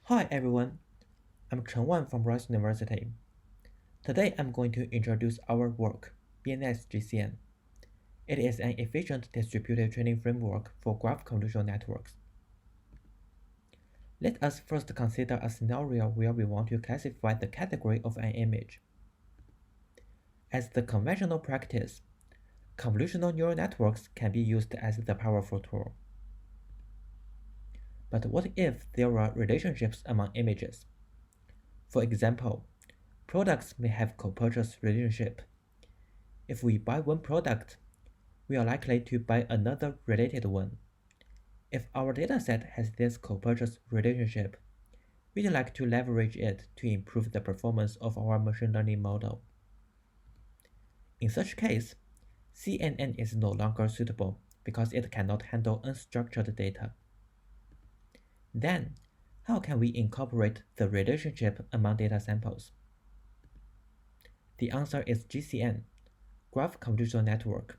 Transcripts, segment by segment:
Hi everyone, I'm Cheng from Rice University. Today I'm going to introduce our work, BNS-GCN. It is an efficient distributed training framework for graph convolutional networks. Let us first consider a scenario where we want to classify the category of an image. As the conventional practice, convolutional neural networks can be used as the powerful tool. But what if there are relationships among images? For example, products may have co-purchase relationship. If we buy one product, we are likely to buy another related one. If our dataset has this co-purchase relationship, we'd like to leverage it to improve the performance of our machine learning model. In such case, CNN is no longer suitable because it cannot handle unstructured data. Then, how can we incorporate the relationship among data samples? The answer is GCN, Graph Convolutional Network,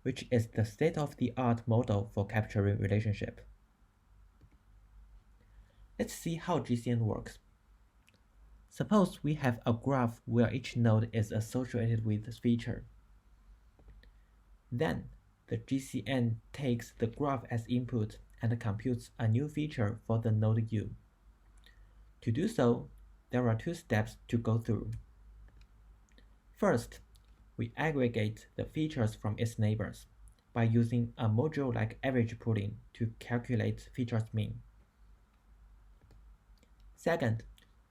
which is the state-of-the-art model for capturing relationship. Let's see how GCN works. Suppose we have a graph where each node is associated with a feature. Then, the GCN takes the graph as input and computes a new feature for the node U. To do so, there are two steps to go through. First, we aggregate the features from its neighbors by using a module like average pooling to calculate features mean. Second,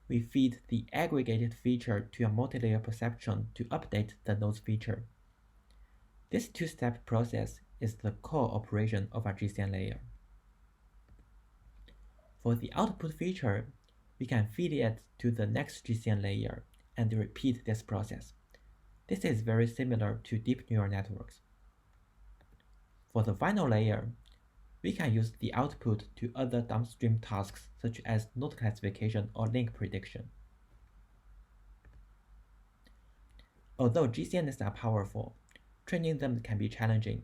we feed the aggregated feature to a multilayer perceptron to update the node's feature. This two-step process is the core operation of our GCN layer. For the output feature, we can feed it to the next GCN layer and repeat this process. This is very similar to deep neural networks. For the final layer, we can use the output to other downstream tasks such as node classification or link prediction. Although GCNs are powerful, training them can be challenging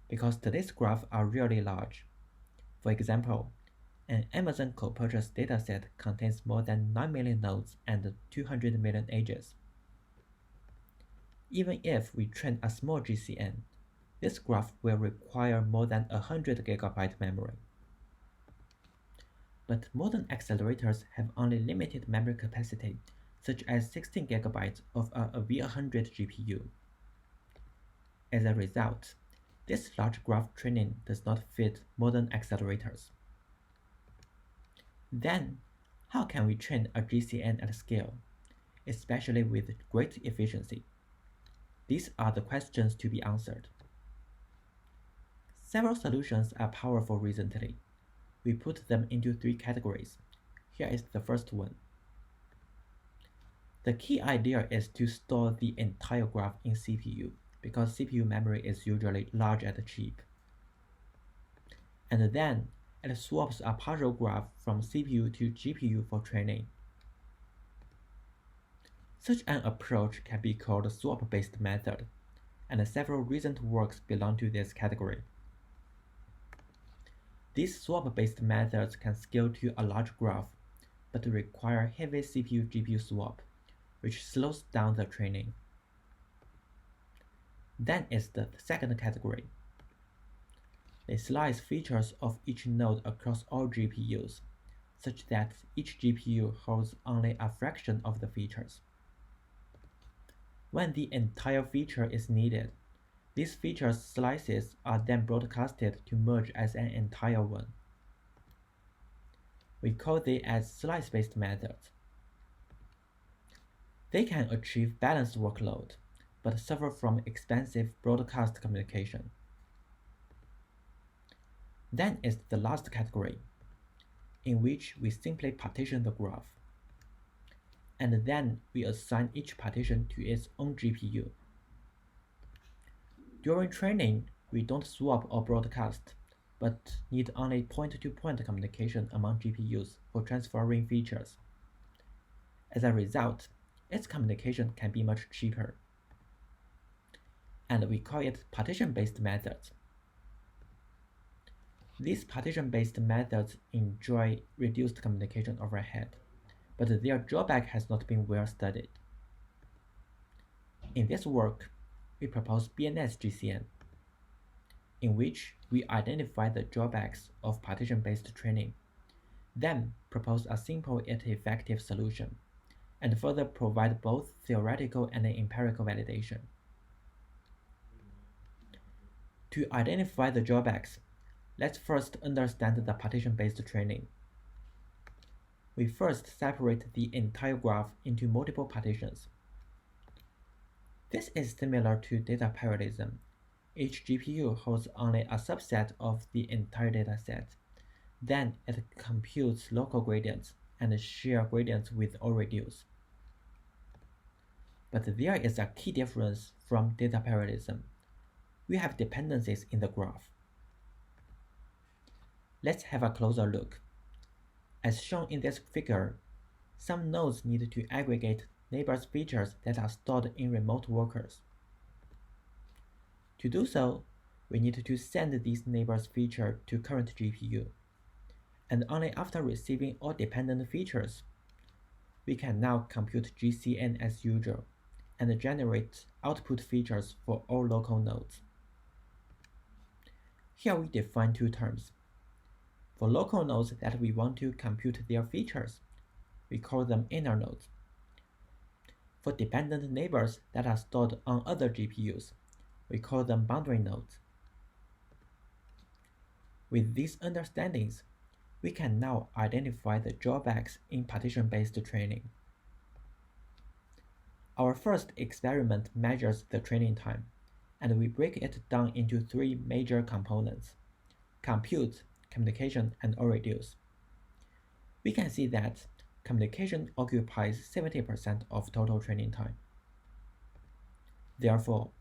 because today's graphs are really large. For example, an Amazon co-purchase dataset contains more than 9 million nodes and 200 million edges. Even if we train a small GCN, this graph will require more than 100 GB memory. But modern accelerators have only limited memory capacity, such as 16 GB of a V100 GPU. As a result, this large graph training does not fit modern accelerators. Then, how can we train a GCN at scale, especially with great efficiency? These are the questions to be answered. Several solutions are powerful recently. We put them into three categories. Here is the first one. The key idea is to store the entire graph in CPU, because CPU memory is usually large and cheap. And then, it swaps a partial graph from CPU to GPU for training. Such an approach can be called a swap-based method, and several recent works belong to this category. These swap-based methods can scale to a large graph, but require heavy CPU-GPU swap, which slows down the training. Then is the second category. They slice features of each node across all GPUs, such that each GPU holds only a fraction of the features. When the entire feature is needed, these feature slices are then broadcasted to merge as an entire one. We call these as slice-based methods. They can achieve balanced workload, but suffer from expensive broadcast communication. Then is the last category, in which we simply partition the graph. And then we assign each partition to its own GPU. During training, we don't swap or broadcast, but need only point-to-point communication among GPUs for transferring features. As a result, its communication can be much cheaper. And we call it partition-based methods. These partition-based methods enjoy reduced communication overhead, but their drawback has not been well studied. In this work, we propose BNS-GCN, in which we identify the drawbacks of partition-based training, then propose a simple yet effective solution, and further provide both theoretical and empirical validation. To identify the drawbacks, let's first understand the partition-based training. We first separate the entire graph into multiple partitions. This is similar to data parallelism. Each GPU holds only a subset of the entire dataset. Then it computes local gradients and shear gradients with all reduce. But there is a key difference from data parallelism. We have dependencies in the graph. Let's have a closer look. As shown in this figure, some nodes need to aggregate neighbors' features that are stored in remote workers. To do so, we need to send these neighbors' feature to current GPU. And only after receiving all dependent features, we can now compute Gcn as usual and generate output features for all local nodes. Here we define two terms. For local nodes that we want to compute their features, we call them inner nodes. For dependent neighbors that are stored on other GPUs, we call them boundary nodes. With these understandings, we can now identify the drawbacks in partition-based training. Our first experiment measures the training time, and we break it down into three major components: compute, communication, and reduce. We can see that communication occupies 70% of total training time. Therefore,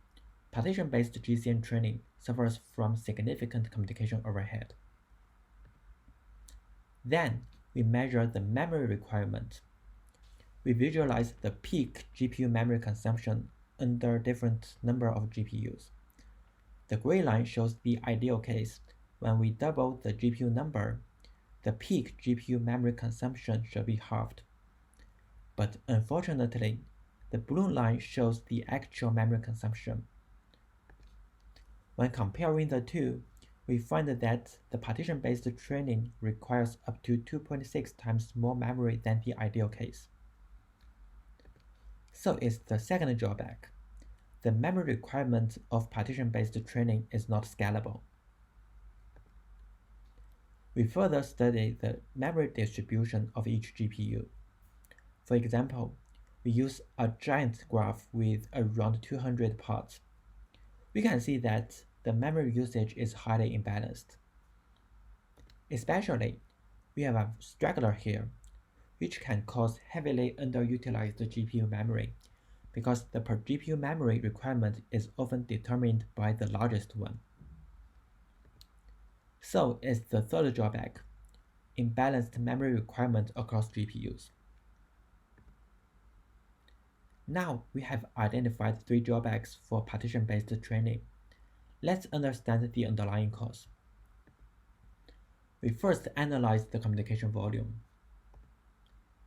partition-based GCN training suffers from significant communication overhead. Then, we measure the memory requirement. We visualize the peak GPU memory consumption under different number of GPUs. The gray line shows the ideal case. When we double the GPU number, the peak GPU memory consumption should be halved. But unfortunately, the blue line shows the actual memory consumption. When comparing the two, we find that the partition-based training requires up to 2.6 times more memory than the ideal case. So is the second drawback. The memory requirement of partition-based training is not scalable. We further study the memory distribution of each GPU. For example, we use a giant graph with around 200 parts. We can see that the memory usage is highly imbalanced. Especially, we have a straggler here, which can cause heavily underutilized GPU memory, because the per GPU memory requirement is often determined by the largest one. So is the third drawback, imbalanced memory requirement across GPUs. Now we have identified three drawbacks for partition-based training. Let's understand the underlying cause. We first analyze the communication volume.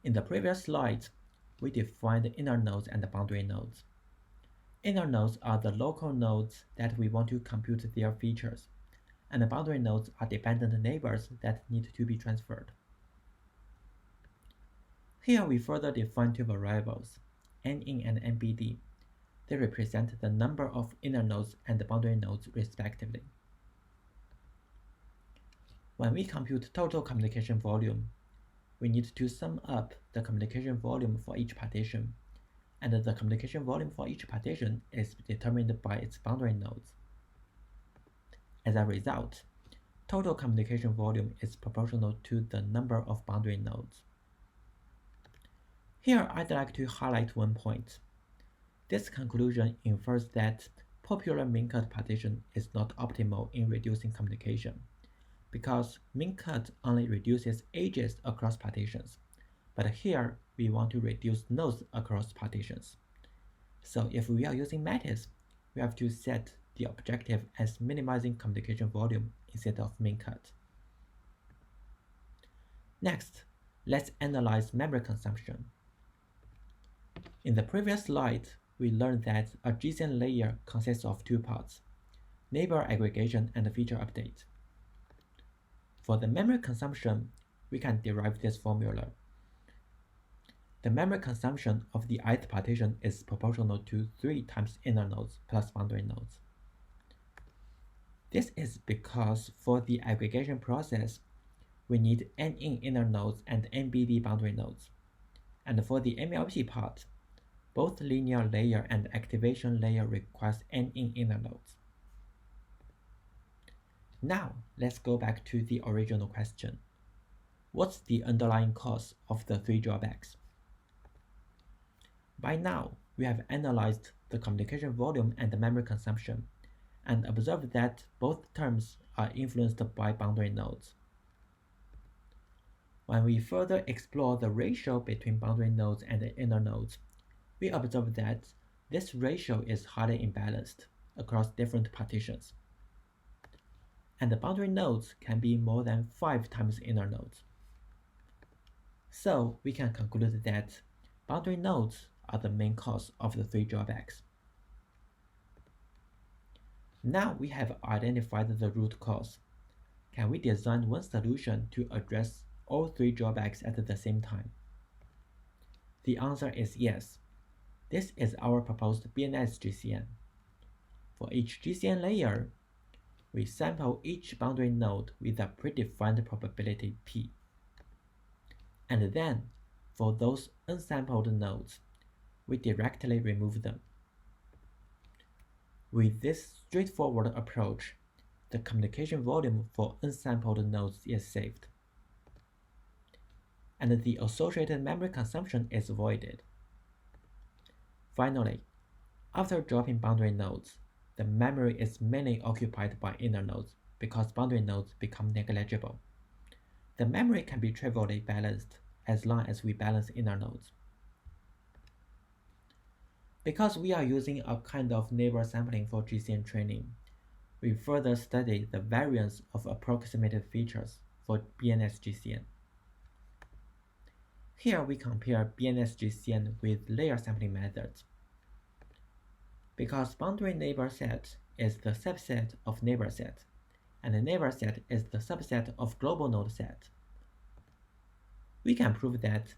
In the previous slides, we defined inner nodes and boundary nodes. Inner nodes are the local nodes that we want to compute their features, and the boundary nodes are dependent neighbors that need to be transferred. Here we further define two variables, NIN and NBD. They represent the number of inner nodes and boundary nodes respectively. When we compute total communication volume, we need to sum up the communication volume for each partition, and the communication volume for each partition is determined by its boundary nodes. As a result, total communication volume is proportional to the number of boundary nodes. Here I'd like to highlight one point. This conclusion infers that popular min-cut partition is not optimal in reducing communication, because min-cut only reduces edges across partitions, but here we want to reduce nodes across partitions. So if we are using MLSys, we have to set the objective as minimizing communication volume instead of min-cut. Next, let's analyze memory consumption. In the previous slide, we learned that a Gcn layer consists of two parts, neighbor aggregation and feature update. For the memory consumption, we can derive this formula. The memory consumption of the ith partition is proportional to 3 times inner nodes plus boundary nodes. This is because for the aggregation process, we need n in inner nodes and n BD boundary nodes. And for the MLP part, both linear layer and activation layer requires n in inner nodes. Now, let's go back to the original question. What's the underlying cause of the three drawbacks? By now, we have analyzed the communication volume and the memory consumption, and observed that both terms are influenced by boundary nodes. When we further explore the ratio between boundary nodes and the inner nodes, we observe that this ratio is highly imbalanced across different partitions, and the boundary nodes can be more than 5 times inner nodes. So we can conclude that boundary nodes are the main cause of the three drawbacks. Now we have identified the root cause. Can we design one solution to address all three drawbacks at the same time? The answer is yes. This is our proposed BNS-GCN. For each GCN layer, we sample each boundary node with a predefined probability P. And then, for those unsampled nodes, we directly remove them. With this straightforward approach, the communication volume for unsampled nodes is saved, and the associated memory consumption is avoided. Finally, after dropping boundary nodes, the memory is mainly occupied by inner nodes because boundary nodes become negligible. The memory can be trivially balanced as long as we balance inner nodes. Because we are using a kind of neighbor sampling for GCN training, we further study the variance of approximated features for BNS-GCN. Here we compare BNS-GCN with layer sampling methods. Because boundary neighbor set is the subset of neighbor set, and the neighbor set is the subset of global node set, we can prove that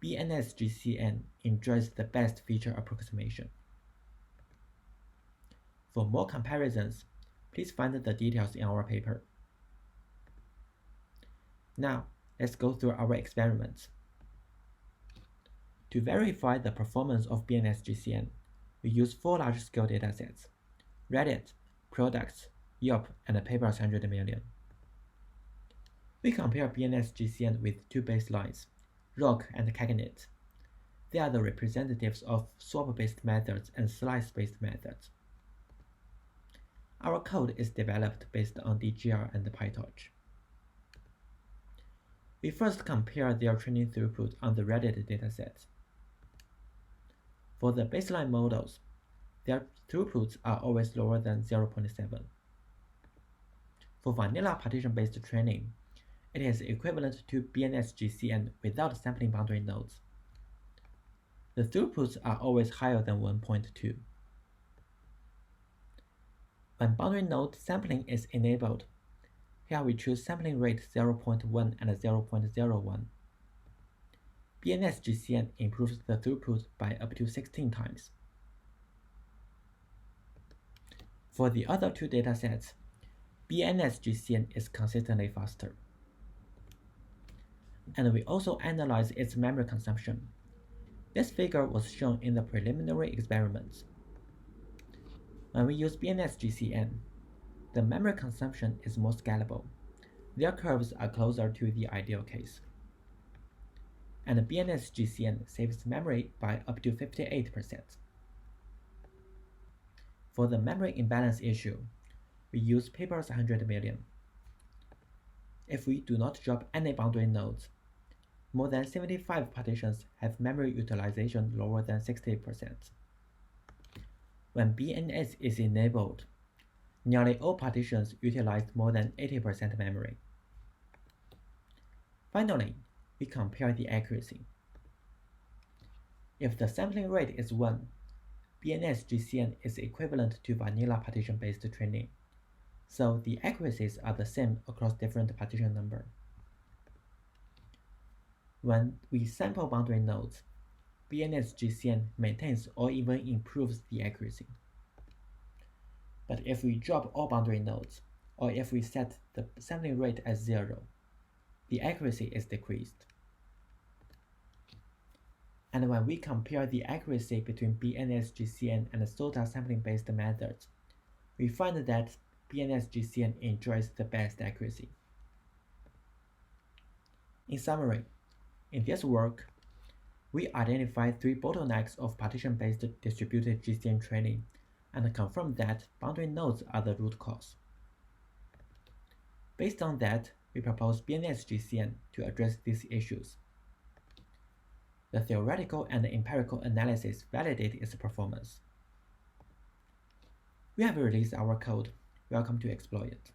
BNS-GCN enjoys the best feature approximation. For more comparisons, please find the details in our paper. Now, let's go through our experiments. To verify the performance of BNS-GCN, we use 4 large-scale datasets: Reddit, Products, Yelp, and Papers 100 million. We compare BNS-GCN with 2 baselines, ROC and Cagnet. They are the representatives of swap-based methods and slice-based methods. Our code is developed based on DGR and PyTorch. We first compare their training throughput on the Reddit dataset. For the baseline models, their throughputs are always lower than 0.7. For vanilla partition-based training, it is equivalent to BNS-GCN without sampling boundary nodes. The throughputs are always higher than 1.2. When boundary node sampling is enabled, here we choose sampling rate 0.1 and 0.01. BNS-GCN improves the throughput by up to 16 times. For the other 2 datasets, BNS-GCN is consistently faster. And we also analyze its memory consumption. This figure was shown in the preliminary experiments. When we use BNS-GCN, the memory consumption is more scalable. Their curves are closer to the ideal case. And BNS-GCN saves memory by up to 58%. For the memory imbalance issue, we use Papers 100 million. If we do not drop any boundary nodes, more than 75 partitions have memory utilization lower than 60%. When BNS is enabled, nearly all partitions utilize more than 80% memory. Finally, we compare the accuracy. If the sampling rate is 1, BNS-GCN is equivalent to vanilla partition-based training, so the accuracies are the same across different partition numbers. When we sample boundary nodes, BNS-GCN maintains or even improves the accuracy. But if we drop all boundary nodes, or if we set the sampling rate as 0, the accuracy is decreased. And when we compare the accuracy between BNS-GCN and SOTA sampling-based methods, we find that BNS-GCN enjoys the best accuracy. In summary, in this work, we identified 3 bottlenecks of partition-based distributed GCN training and confirmed that boundary nodes are the root cause. Based on that, we propose BNS-GCN to address these issues. The theoretical and empirical analysis validate its performance. We have released our code. Welcome to explore it.